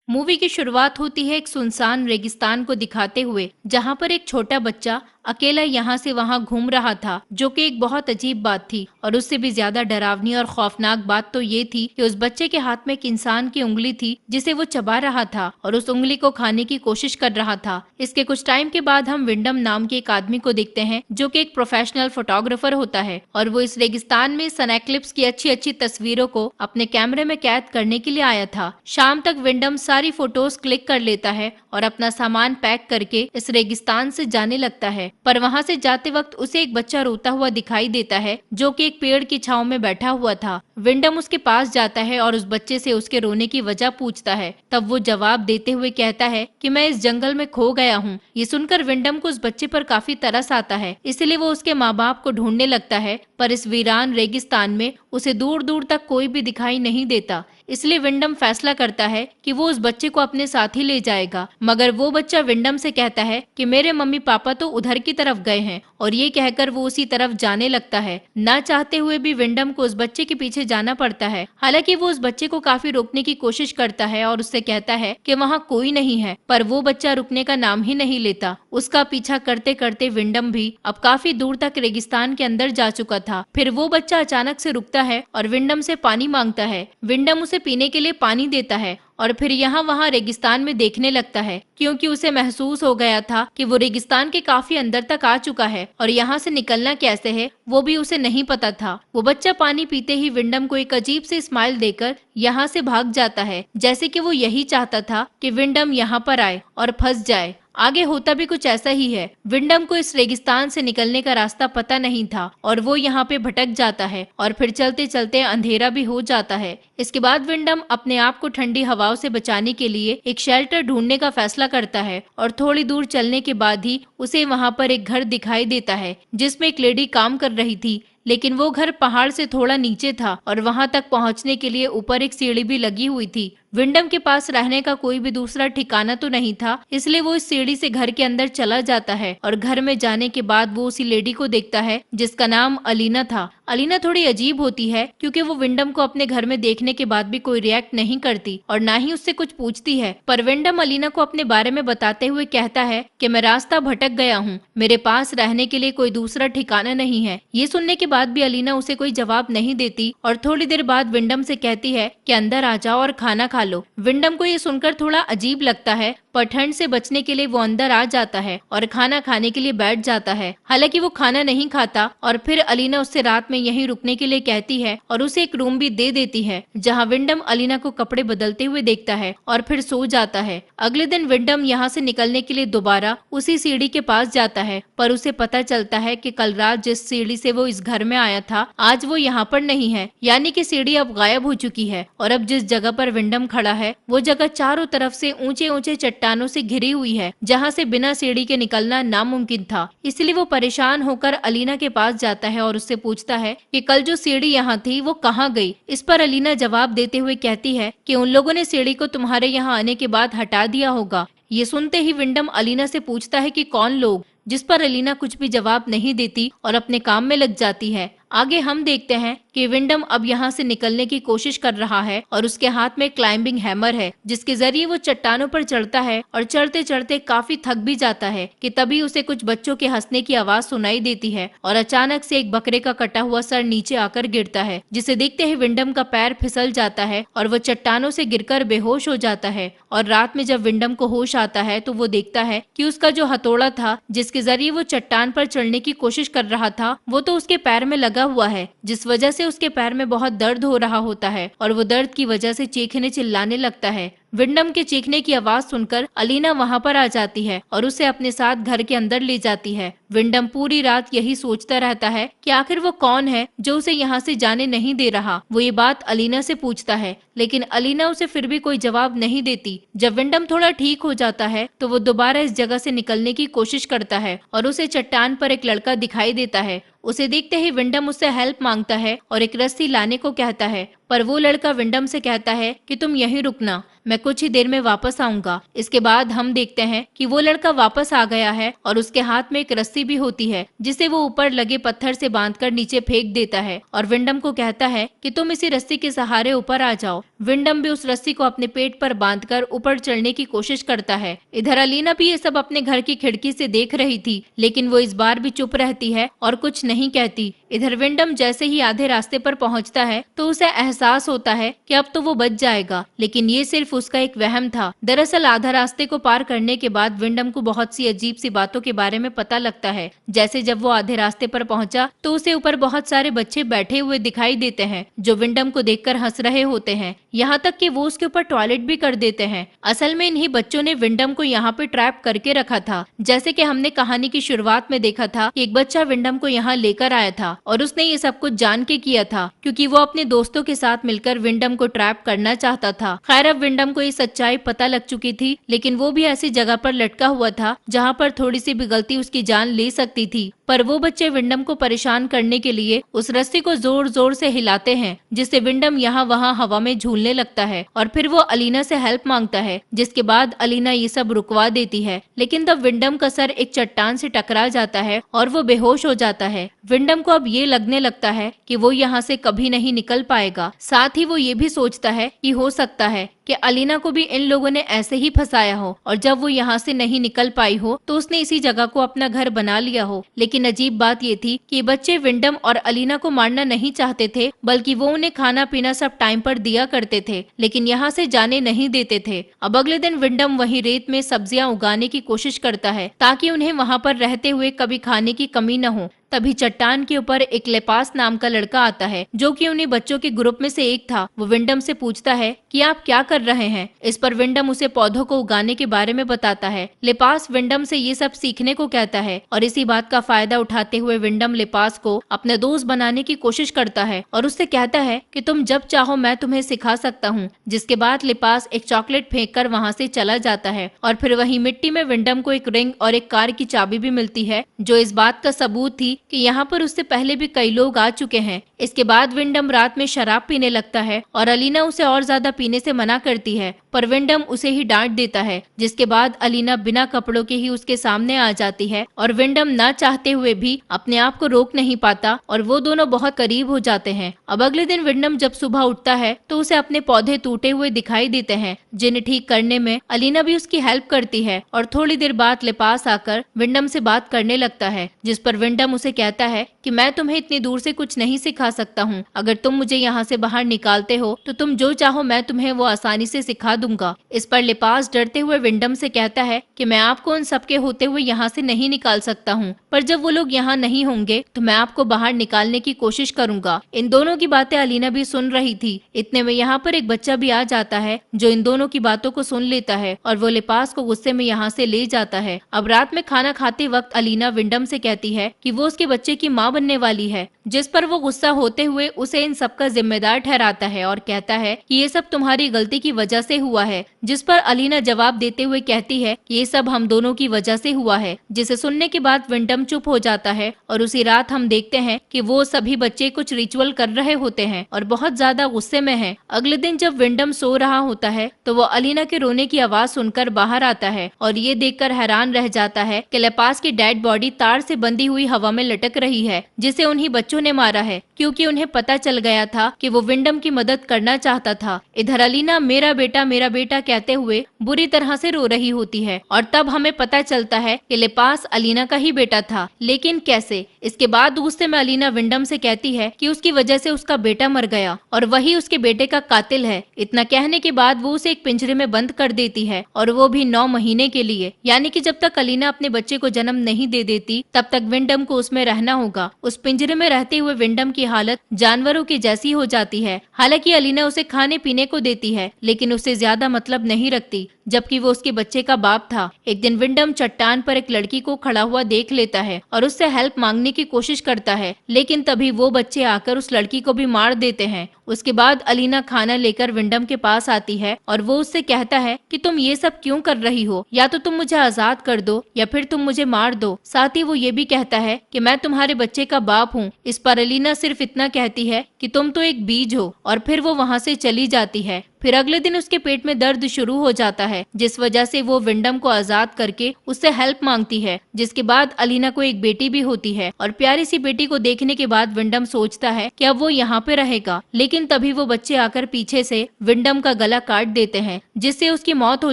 Movie की शुरुआत होती है एक सुनसान रेगिस्तान को दिखाते हुए, जहां पर एक छोटा बच्चा अकेला यहाँ से वहां घूम रहा था, जो कि एक बहुत अजीब बात थी। और उससे भी ज्यादा डरावनी और खौफनाक बात तो ये थी कि उस बच्चे के हाथ में एक इंसान की उंगली थी, जिसे वो चबा रहा था और उस उंगली को खाने की कोशिश कर रहा था। इसके कुछ टाइम के बाद हम विंडम नाम के एक आदमी को देखते हैं, जो कि एक प्रोफेशनल फोटोग्राफर होता है और वो इस रेगिस्तान में सन एक्लिप्स की अच्छी अच्छी तस्वीरों को अपने कैमरे में कैद करने के लिए आया था। शाम तक विंडम सारी फोटोज क्लिक कर लेता है और अपना सामान पैक करके इस रेगिस्तान से जाने लगता है। पर वहां से जाते वक्त उसे एक बच्चा रोता हुआ दिखाई देता है, जो कि एक पेड़ की छांव में बैठा हुआ था। विंडम उसके पास जाता है और उस बच्चे से उसके रोने की वजह पूछता है। तब वो जवाब देते हुए कहता है कि मैं इस जंगल में खो गया हूँ। ये सुनकर विंडम को उस बच्चे पर काफी तरस आता है, इसलिए वो उसके माँ बाप को ढूंढने लगता है। पर इस वीरान रेगिस्तान में उसे दूर दूर तक कोई भी दिखाई नहीं देता, इसलिए विंडम फैसला करता है कि वो उस बच्चे को अपने साथ ही ले जाएगा। मगर वो बच्चा विंडम से कहता है कि मेरे मम्मी पापा तो उधर की तरफ गए हैं, और ये कहकर वो उसी तरफ जाने लगता है। ना चाहते हुए भी विंडम को उस बच्चे के पीछे जाना पड़ता है। हालांकि वो उस बच्चे को काफी रोकने की कोशिश करता है और उससे कहता है कि वहाँ कोई नहीं है, पर वो बच्चा रुकने का नाम ही नहीं लेता। उसका पीछा करते करते विंडम भी अब काफी दूर तक रेगिस्तान के अंदर जा चुका था। फिर वो बच्चा अचानक से रुकता है और विंडम से पानी मांगता है। विंडम उसे पीने के लिए पानी देता है और फिर यहाँ वहाँ रेगिस्तान में देखने लगता है, क्योंकि उसे महसूस हो गया था कि वो रेगिस्तान के काफी अंदर तक आ चुका है और यहाँ से निकलना कैसे है वो भी उसे नहीं पता था। वो बच्चा पानी पीते ही विंडम को एक अजीब सी स्माइल देकर यहाँ से भाग जाता है, जैसे कि वो यही चाहता था कि विंडम यहाँ पर आए और फंस जाए। आगे होता भी कुछ ऐसा ही है। विंडम को इस रेगिस्तान से निकलने का रास्ता पता नहीं था और वो यहाँ पे भटक जाता है और फिर चलते चलते अंधेरा भी हो जाता है। इसके बाद विंडम अपने आप को ठंडी हवाओं से बचाने के लिए एक शेल्टर ढूंढने का फैसला करता है और थोड़ी दूर चलने के बाद ही उसे वहाँ पर एक घर दिखाई देता है, जिसमें एक लेडी काम कर रही थी। लेकिन वो घर पहाड़ से थोड़ा नीचे था और वहां तक पहुंचने के लिए ऊपर एक सीढ़ी भी लगी हुई थी। विंडम के पास रहने का कोई भी दूसरा ठिकाना तो नहीं था, इसलिए वो इस सीढ़ी से घर के अंदर चला जाता है और घर में जाने के बाद वो उसी लेडी को देखता है, जिसका नाम अलीना था। अलीना थोड़ी अजीब होती है, क्योंकि वो विंडम को अपने घर में देखने के बाद भी कोई रिएक्ट नहीं करती और ना ही उससे कुछ पूछती है। पर विंडम अलीना को अपने बारे में बताते हुए कहता है कि मैं रास्ता भटक गया हूँ, मेरे पास रहने के लिए कोई दूसरा ठिकाना नहीं है। ये सुनने के बाद भी अलीना उसे कोई जवाब नहीं देती और थोड़ी देर बाद विंडम से कहती है कि अंदर आ जाओ और खाना खा लो। विंडम को ये सुनकर थोड़ा अजीब लगता है, पर ठंड से बचने के लिए वो अंदर आ जाता है और खाना खाने के लिए बैठ जाता है। हालांकि वो खाना नहीं खाता और फिर अलीना उससे रात में यहीं रुकने के लिए कहती है और उसे एक रूम भी दे देती है, जहां विंडम अलीना को कपड़े बदलते हुए देखता है और फिर सो जाता है। अगले दिन विंडम यहाँ से निकलने के लिए दोबारा उसी सीढ़ी के पास जाता है, पर उसे पता चलता है कि कल रात जिस सीढ़ी से वो इस घर में आया था, आज वो यहाँ पर नहीं है, यानी कि सीढ़ी अब गायब हो चुकी है। और अब जिस जगह पर विंडम खड़ा है वो जगह चारों तरफ से ऊंचे ऊंचे चट्टानों से घिरी हुई है, जहाँ से बिना सीढ़ी के निकलना नामुमकिन था। इसलिए वो परेशान होकर अलीना के पास जाता है और उससे पूछता है कि कल जो सीढ़ी यहाँ थी वो कहाँ गई। इस पर अलीना जवाब देते हुए कहती है कि उन लोगों ने सीढ़ी को तुम्हारे यहाँ आने के बाद हटा दिया होगा। ये सुनते ही विंडम अलीना से पूछता है कि कौन लोग, जिस पर अलीना कुछ भी जवाब नहीं देती और अपने काम में लग जाती है। आगे हम देखते हैं कि विंडम अब यहाँ से निकलने की कोशिश कर रहा है और उसके हाथ में क्लाइंबिंग हैमर है, जिसके जरिए वो चट्टानों पर चढ़ता है और चढ़ते चढ़ते काफी थक भी जाता है कि तभी उसे कुछ बच्चों के हंसने की आवाज सुनाई देती है और अचानक से एक बकरे का कटा हुआ सर नीचे आकर गिरता है, जिसे देखते ही विंडम का पैर फिसल जाता है और वो चट्टानों से गिरकर बेहोश हो जाता है। और रात में जब विंडम को होश आता है तो वो देखता है कि उसका जो हथौड़ा था, जिसके जरिए वो चट्टान पर चढ़ने की कोशिश कर रहा था, वो तो उसके पैर में लगा हुआ है, जिस वजह से उसके पैर में बहुत दर्द हो रहा होता है और वो दर्द की वजह से चीखने चिल्लाने लगता है। विंडम के चीखने की आवाज सुनकर अलीना वहाँ पर आ जाती है और उसे अपने साथ घर के अंदर ले जाती है। विंडम पूरी रात यही सोचता रहता है कि आखिर वो कौन है जो उसे यहाँ से जाने नहीं दे रहा। वो ये बात अलीना से पूछता है, लेकिन अलीना उसे फिर भी कोई जवाब नहीं देती। जब विंडम थोड़ा ठीक हो जाता है तो वो दोबारा इस जगह से निकलने की कोशिश करता है और उसे चट्टान पर एक लड़का दिखाई देता है। उसे देखते ही विंडम उससे हेल्प मांगता है और एक रस्सी लाने को कहता है, पर वो लड़का विंडम से कहता है कि तुम यहीं रुकना, मैं कुछ ही देर में वापस आऊंगा। इसके बाद हम देखते हैं कि वो लड़का वापस आ गया है और उसके हाथ में एक रस्सी भी होती है जिसे वो ऊपर लगे पत्थर से बांधकर नीचे फेंक देता है और विंडम को कहता है कि तुम इसी रस्सी के सहारे ऊपर आ जाओ। विंडम भी उस रस्सी को अपने पेट पर बांधकर ऊपर चढ़ने की कोशिश करता है। इधर अलीना भी ये सब अपने घर की खिड़की से देख रही थी, लेकिन वो इस बार भी चुप रहती है और कुछ नहीं कहती। इधर विंडम जैसे ही आधे रास्ते पर पहुंचता है तो उसे एहसास होता है कि अब तो वो बच जाएगा, लेकिन ये सिर्फ उसका एक वहम था। दरअसल आधा रास्ते को पार करने के बाद विंडम को बहुत सी अजीब सी बातों के बारे में पता लगता है। जैसे जब वो आधे रास्ते पर पहुंचा तो उसे ऊपर बहुत सारे बच्चे बैठे हुए दिखाई देते हैं जो विंडम को देखकर हंस रहे होते हैं, यहाँ तक कि वो उसके ऊपर टॉयलेट भी कर देते हैं। असल में इन्हीं बच्चों ने विंडम को यहाँ पे ट्रैप करके रखा था। जैसे कि हमने कहानी की शुरुआत में देखा था कि एक बच्चा विंडम को यहाँ लेकर आया था और उसने ये सब कुछ जान के किया था क्योंकि वो अपने दोस्तों के साथ मिलकर विंडम को ट्रैप करना चाहता था। खैर अब विंडम को ये सच्चाई पता लग चुकी थी, लेकिन वो भी ऐसी जगह पर लटका हुआ था जहाँ पर थोड़ी सी भी गलती उसकी जान ले सकती थी। पर वो बच्चे विंडम को परेशान करने के लिए उस रस्सी को जोर जोर से हिलाते हैं जिससे विंडम यहाँ वहाँ हवा में झूलने लगता है और फिर वो अलीना से हेल्प मांगता है, जिसके बाद अलीना ये सब रुकवा देती है। लेकिन तब विंडम का सर एक चट्टान से टकरा जाता है और वो बेहोश हो जाता है। विंडम को अब ये लगने लगता है कि वो यहाँ से कभी नहीं निकल पाएगा। साथ ही वो ये भी सोचता है कि हो सकता है कि अलीना को भी इन लोगों ने ऐसे ही फंसाया हो और जब वो यहाँ से नहीं निकल पाई हो तो उसने इसी जगह को अपना घर बना लिया हो। लेकिन अजीब बात ये थी कि बच्चे विंडम और अलीना को मारना नहीं चाहते थे, बल्कि वो उन्हें खाना पीना सब टाइम पर दिया करते थे, लेकिन यहाँ से जाने नहीं देते थे। अब अगले दिन विंडम वहीं रेत में सब्जियां उगाने की कोशिश करता है ताकि उन्हें वहाँ पर रहते हुए कभी खाने की कमी न हो। तभी चट्टान के ऊपर एक लेपास नाम का लड़का आता है जो कि उन्हीं बच्चों के ग्रुप में से एक था। वो विंडम से पूछता है कि आप क्या कर रहे हैं। इस पर विंडम उसे पौधों को उगाने के बारे में बताता है। लेपास विंडम से ये सब सीखने को कहता है और इसी बात का फायदा उठाते हुए विंडम लेपास को अपना दोस्त बनाने की कोशिश करता है और उससे कहता है कि तुम जब चाहो मैं तुम्हें सिखा सकता हूँ। जिसके बाद लेपास एक चॉकलेट फेंक कर वहाँ से चला जाता है और फिर वही मिट्टी में विंडम को एक रिंग और एक कार की चाबी भी मिलती है जो इस बात का सबूत थी कि यहाँ पर उससे पहले भी कई लोग आ चुके हैं। इसके बाद विंडम रात में शराब पीने लगता है और अलीना उसे और ज्यादा पीने से मना करती है, पर विंडम उसे ही डांट देता है। जिसके बाद अलीना बिना कपड़ों के ही उसके सामने आ जाती है और विंडम ना चाहते हुए भी अपने आप को रोक नहीं पाता और वो दोनों बहुत करीब हो जाते हैं। अब अगले दिन विंडम जब सुबह उठता है तो उसे अपने पौधे टूटे हुए दिखाई देते हैं, जिन्हें ठीक करने में अलीना भी उसकी हेल्प करती है और थोड़ी देर बाद लेपास आकर विंडम से बात करने लगता है, जिस पर विंडम उसे कहता है कि मैं तुम्हें इतनी दूर से कुछ नहीं सिखा सकता हूँ। अगर तुम मुझे यहाँ से बाहर निकालते हो तो तुम जो चाहो मैं तुम्हें वो आसानी से सिखा दूंगा। इस पर लेपास डरते हुए विंडम से कहता है कि मैं आपको उन सबके होते हुए यहाँ से नहीं निकाल सकता हूँ, पर जब वो लोग यहाँ नहीं होंगे तो मैं आपको बाहर निकालने की कोशिश करूंगा। इन दोनों की बातें अलीना भी सुन रही थी। इतने में यहाँ पर एक बच्चा भी आ जाता है जो इन दोनों की बातों को सुन लेता है और वो लेपास को गुस्से में यहाँ से ले जाता है। अब रात में खाना खाते वक्त अलीना विंडम से कहती है कि वो उसके बच्चे की माँ बनने वाली है, जिस पर वो गुस्सा होते हुए उसे इन सब का जिम्मेदार ठहराता है और कहता है कि ये सब तुम्हारी गलती की वजह से हुआ है। जिस पर अलीना जवाब देते हुए कहती है कि ये सब हम दोनों की वजह से हुआ है, जिसे सुनने के बाद विंडम चुप हो जाता है और उसी रात हम देखते हैं कि वो सभी बच्चे कुछ रिचुअल कर रहे होते हैं और बहुत ज्यादा गुस्से में हैं। अगले दिन जब विंडम सो रहा होता है तो वो अलीना के रोने की आवाज सुनकर बाहर आता है और ये देखकर हैरान रह जाता है कि लेपास की डेड बॉडी तार से बंधी हुई हवा में लटक रही है, जिसे उन्हीं बच्चों ने मारा है क्योंकि उन्हें पता चल गया था कि वो विंडम की मदद करना चाहता था। इधर अलीना मेरा बेटा कहते हुए बुरी तरह से रो रही होती है और तब हमें पता चलता है कि लेपास अलीना का ही बेटा था, लेकिन कैसे। इसके बाद गुस्से में अलीना विंडम से कहती है कि उसकी वजह से उसका बेटा मर गया और वही उसके बेटे का कातिल है। इतना कहने के बाद वो उसे एक पिंजरे में बंद कर देती है और वो भी 9 महीने के लिए, यानी कि जब तक अलीना अपने बच्चे को जन्म नहीं दे देती तब तक विंडम को उसमें रहना होगा। उस पिंजरे में रहते हुए विंडम की हालत जानवरों की जैसी हो जाती है। हालांकि अलीना उसे खाने पीने को देती है लेकिन उससे ज्यादा मतलब नहीं रखती, जबकि वो उसके बच्चे का बाप था। एक दिन विंडम चट्टान पर एक लड़की को खड़ा हुआ देख लेता है और उससे हेल्प मांगने की कोशिश करता है, लेकिन तभी वो बच्चे आकर उस लड़की को भी मार देते हैं। उसके बाद अलीना खाना लेकर विंडम के पास आती है और वो उससे कहता है कि तुम ये सब क्यों कर रही हो, या तो तुम मुझे आजाद कर दो या फिर तुम मुझे मार दो। साथ ही वो ये भी कहता है कि मैं तुम्हारे बच्चे का बाप हूँ। इस पर अलीना सिर्फ इतना कहती है कि तुम तो एक बीज हो, और फिर वो वहाँ से चली जाती है। फिर अगले दिन उसके पेट में दर्द शुरू हो जाता है, जिस वजह से वो विंडम को आजाद करके उससे हेल्प मांगती है। जिसके बाद अलीना को एक बेटी भी होती है और प्यारी सी बेटी को देखने के बाद विंडम सोचता है कि अब वो यहाँ पे रहेगा, लेकिन तभी वो बच्चे आकर पीछे से विंडम का गला काट देते हैं, जिससे उसकी मौत हो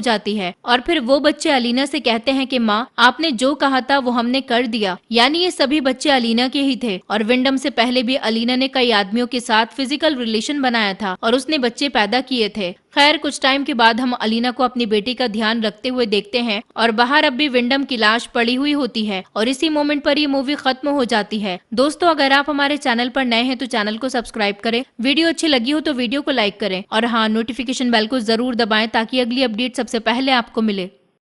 जाती है। और फिर वो बच्चे अलीना से कहते हैं कि माँ, आपने जो कहा था वो हमने कर दिया। यानी ये सभी बच्चे अलीना के ही थे, और विंडम से पहले भी अलीना ने कई आदमियों के साथ फिजिकल रिलेशन बनाया था और उसने बच्चे पैदा किए थे। खैर, कुछ टाइम के बाद हम अलीना को अपनी बेटी का ध्यान रखते हुए देखते हैं और बाहर अब भी विंडम की लाश पड़ी हुई होती है, और इसी मोमेंट पर ये मूवी खत्म हो जाती है। दोस्तों, अगर आप हमारे चैनल पर नए हैं तो चैनल को सब्सक्राइब करें, वीडियो अच्छी लगी हो तो वीडियो को लाइक करें, और हाँ, नोटिफिकेशन बेल को जरूर दबाएं ताकि अगली अपडेट सबसे पहले आपको मिले।